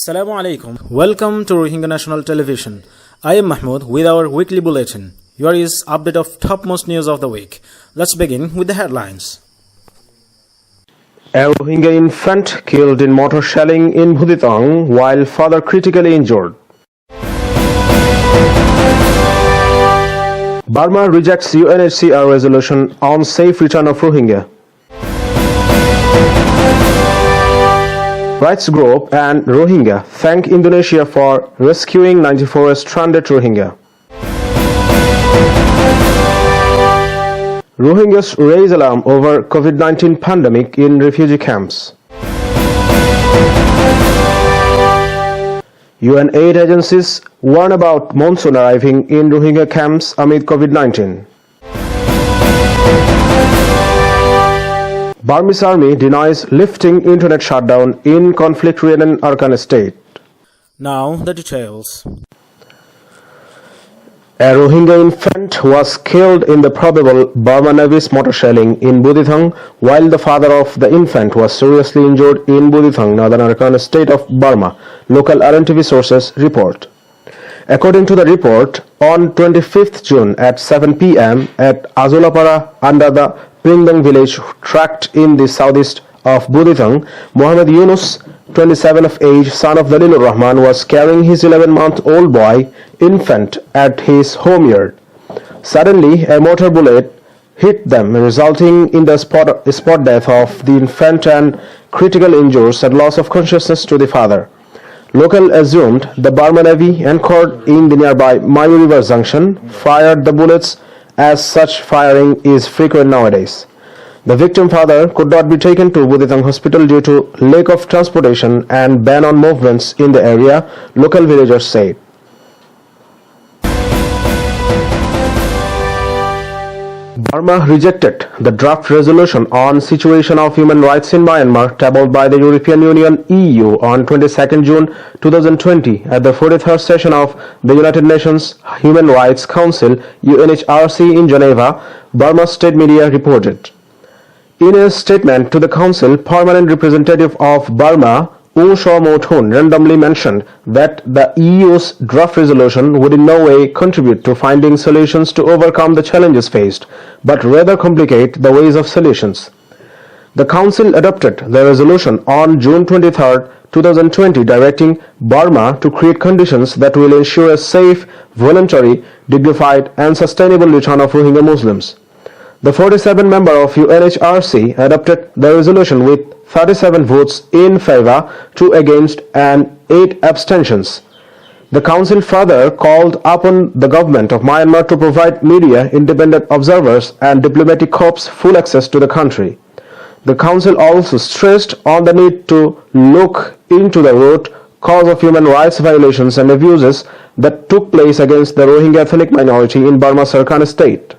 Assalamu alaikum. Welcome to Rohingya National Television. I am Mahmoud with our weekly bulletin. Here is update of topmost news of the week. Let's begin with the headlines. A Rohingya infant killed in mortar shelling in Bulletin while father critically injured. Burma rejects UNHCR resolution on safe return of Rohingya. Rights group and Rohingya thank Indonesia for rescuing 94 stranded Rohingya. Rohingyas raise alarm over COVID-19 pandemic in refugee camps. UN aid agencies warn about monsoon arriving in Rohingya camps amid COVID-19. Burmese army denies lifting internet shutdown in conflict-ridden Arakan state. Now the details. A Rohingya infant was killed in the probable Burma Navy's mortar shelling in Bulletin, while the father of the infant was seriously injured in Bulletin, northern Arakan state of Burma, local RNTv sources report. According to the report, on 25th June at 7 p.m. at Azulapara under the Pringdong village tract in the southeast of Bulletin, Muhammad Yunus, 27 of age, son of Dalilur Rahman, was carrying his 11-month-old boy infant at his home yard. Suddenly, a mortar bullet hit them, resulting in the spot death of the infant and critical injuries and loss of consciousness to the father. Local assumed the Burma Navy, anchored in the nearby Mayu River Junction, fired the bullets, as such firing is frequent nowadays. The victim father could not be taken to Bulletin hospital due to lack of transportation and ban on movements in the area, local villagers said. Burma rejected the draft resolution on situation of human rights in Myanmar tabled by the European Union (EU) on 22nd June 2020 at the 43rd session of the United Nations Human Rights Council (UNHRC) in Geneva, Burma state media reported. In a statement to the Council, permanent representative of Burma, Wu Shawmotun, randomly mentioned that the EU's draft resolution would in no way contribute to finding solutions to overcome the challenges faced, but rather complicate the ways of solutions. The Council adopted the resolution on June 23, 2020, directing Burma to create conditions that will ensure a safe, voluntary, dignified, and sustainable return of Rohingya Muslims. The 47 member of UNHRC adopted the resolution with 37 votes in favor, 2 against, and 8 abstentions. The Council further called upon the government of Myanmar to provide media, independent observers, and diplomatic corps full access to the country. The Council also stressed on the need to look into the root cause of human rights violations and abuses that took place against the Rohingya ethnic minority in Burma's Arakan state.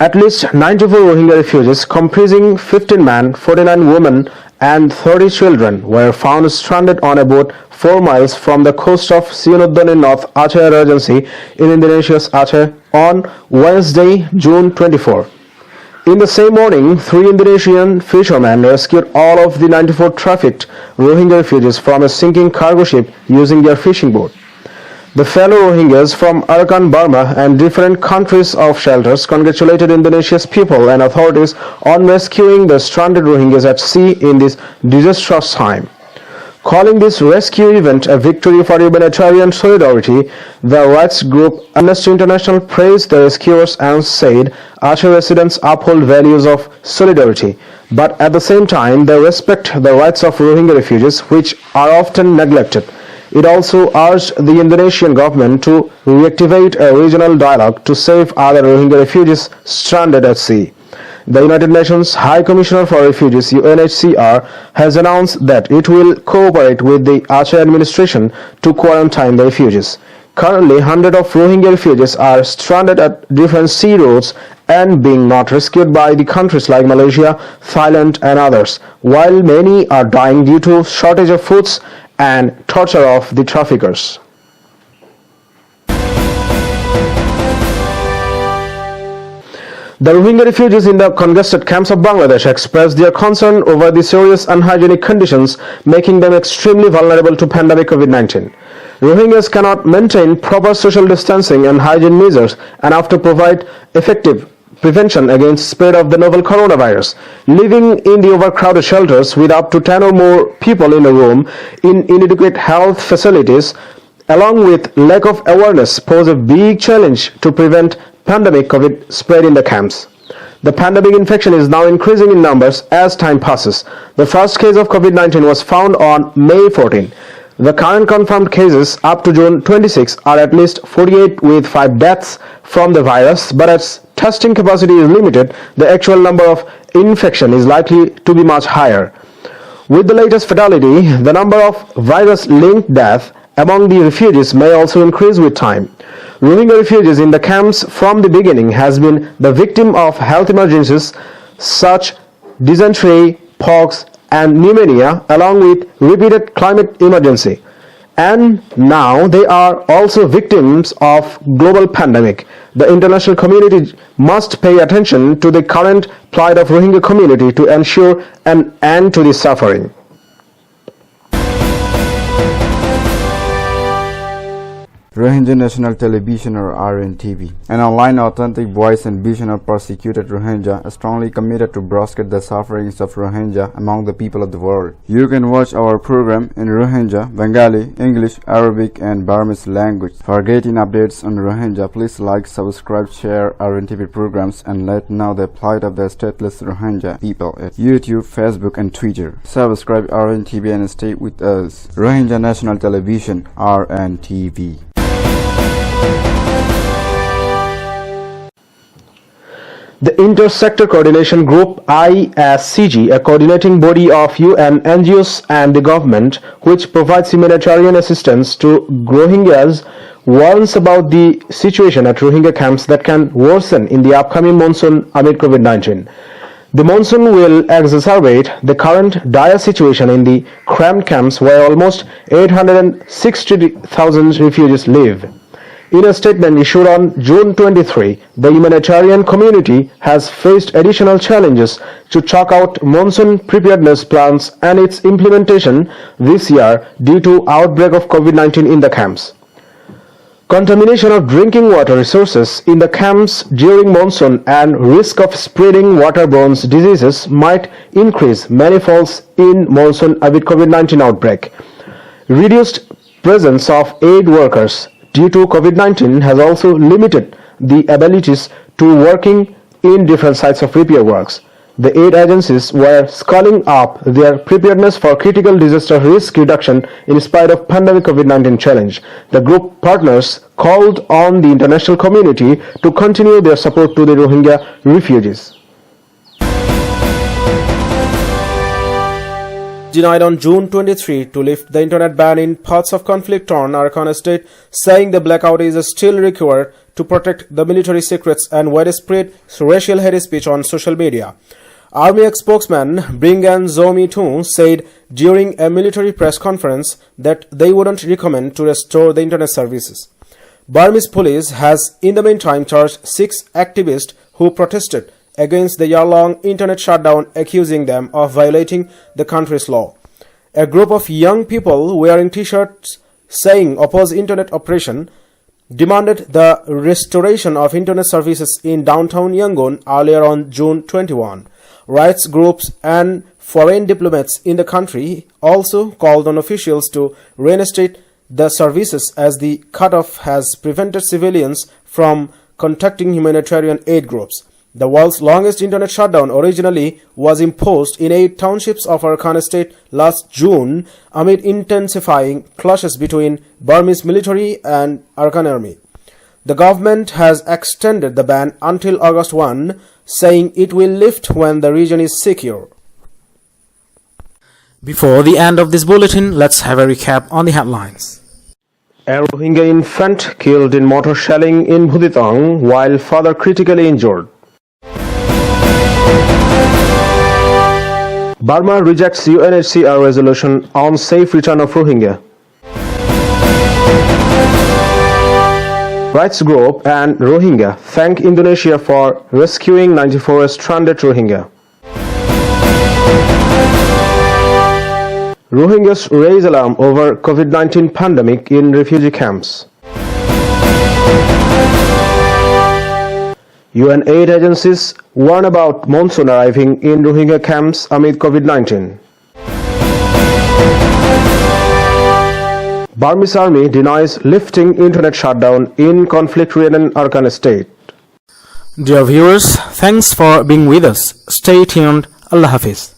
At least 94 Rohingya refugees, comprising 15 men, 49 women, and 30 children, were found stranded on a boat 4 miles from the coast of Sihanoukville in North Aceh Regency in Indonesia's Aceh on Wednesday, June 24. In the same morning, 3 Indonesian fishermen rescued all of the 94 trafficked Rohingya refugees from a sinking cargo ship using their fishing boat. The fellow Rohingyas from Arakan, Burma, and different countries of shelters congratulated Indonesia's people and authorities on rescuing the stranded Rohingyas at sea in this disastrous time. Calling this rescue event a victory for humanitarian solidarity, the rights group Amnesty International praised the rescuers and said Aceh residents uphold values of solidarity, but at the same time they respect the rights of Rohingya refugees, which are often neglected. It also urged the Indonesian government to reactivate a regional dialogue to save other Rohingya refugees stranded at sea. The United Nations High Commissioner for Refugees (UNHCR) has announced that it will cooperate with the Aceh administration to quarantine the refugees. Currently, hundreds of Rohingya refugees are stranded at different sea routes and being not rescued by the countries like Malaysia, Thailand, and others, while many are dying due to shortage of foods and torture of the traffickers. The Rohingya refugees in the congested camps of Bangladesh expressed their concern over the serious unhygienic conditions, making them extremely vulnerable to pandemic COVID-19. Rohingyas cannot maintain proper social distancing and hygiene measures and have to provide effective prevention against spread of the novel coronavirus. Living in the overcrowded shelters with up to 10 or more people in a room in inadequate health facilities, along with lack of awareness, pose a big challenge to prevent pandemic COVID spread in the camps. The pandemic infection is now increasing in numbers as time passes. The first case of COVID-19 was found on May 14. The current confirmed cases up to June 26 are at least 48 with 5 deaths from the virus, but as testing capacity is limited, the actual number of infection is likely to be much higher. With the latest fatality, the number of virus-linked deaths among the refugees may also increase with time. Rohingya refugees in the camps from the beginning has been the victim of health emergencies such dysentery, pox and pneumonia, along with repeated climate emergency. And now they are also victims of global pandemic. The international community must pay attention to the current plight of Rohingya community to ensure an end to this suffering. Rohingya National Television or RNTv, an online authentic voice and vision of persecuted Rohingya, strongly committed to broadcast the sufferings of Rohingya among the people of the world. You can watch our program in Rohingya, Bengali, English, Arabic and Burmese language. For getting updates on Rohingya, please like, subscribe, share RNTv programs and let know the plight of the stateless Rohingya people at YouTube, Facebook and Twitter. Subscribe RNTv and stay with us. Rohingya National Television, RNTv. The Intersector Coordination Group ISCG, a coordinating body of UN, NGOs and the government which provides humanitarian assistance to Rohingyas, warns about the situation at Rohingya camps that can worsen in the upcoming monsoon amid COVID-19. The monsoon will exacerbate the current dire situation in the cramped camps where almost 860,000 refugees live. In a statement issued on June 23, the humanitarian community has faced additional challenges to chalk out monsoon preparedness plans and its implementation this year due to outbreak of COVID-19 in the camps. Contamination of drinking water resources in the camps during monsoon and risk of spreading waterborne diseases might increase manifolds in monsoon amid COVID-19 outbreak. Reduced presence of aid workers due to COVID-19 has also limited the abilities to working in different sites of repair works. The aid agencies were scaling up their preparedness for critical disaster risk reduction in spite of pandemic COVID-19 challenge. The group partners called on the international community to continue their support to the Rohingya refugees. Denied on June 23 to lift the internet ban in parts of conflict-torn Arakan state, saying the blackout is still required to protect the military secrets and widespread racial hate speech on social media. Army spokesman Bringan Zomi Tun said during a military press conference that they wouldn't recommend to restore the internet services. Burmese police has in the meantime charged 6 activists who protested against the year-long internet shutdown, accusing them of violating the country's law. A group of young people wearing t-shirts saying oppose internet operation demanded the restoration of internet services in downtown Yangon earlier on June 21. Rights groups and foreign diplomats in the country also called on officials to reinstate the services as the cutoff has prevented civilians from contacting humanitarian aid groups. The world's longest internet shutdown originally was imposed in 8 townships of Arakan state last June amid intensifying clashes between Burmese military and Arakan army. The government has extended the ban until August 1, saying it will lift when the region is secure. Before the end of this bulletin, let's have a recap on the headlines. A Rohingya infant killed in mortar shelling in Bhuditong while father critically injured. Burma rejects UNHCR resolution on safe return of Rohingya. rights group and Rohingya thank Indonesia for rescuing 94 stranded Rohingya. Rohingyas raise alarm over COVID-19 pandemic in refugee camps. UN aid agencies warn about monsoon arriving in Rohingya camps amid COVID-19. Burmese army denies lifting internet shutdown in conflict-ridden Arakan state. Dear viewers, thanks for being with us. Stay tuned. Allah Hafiz.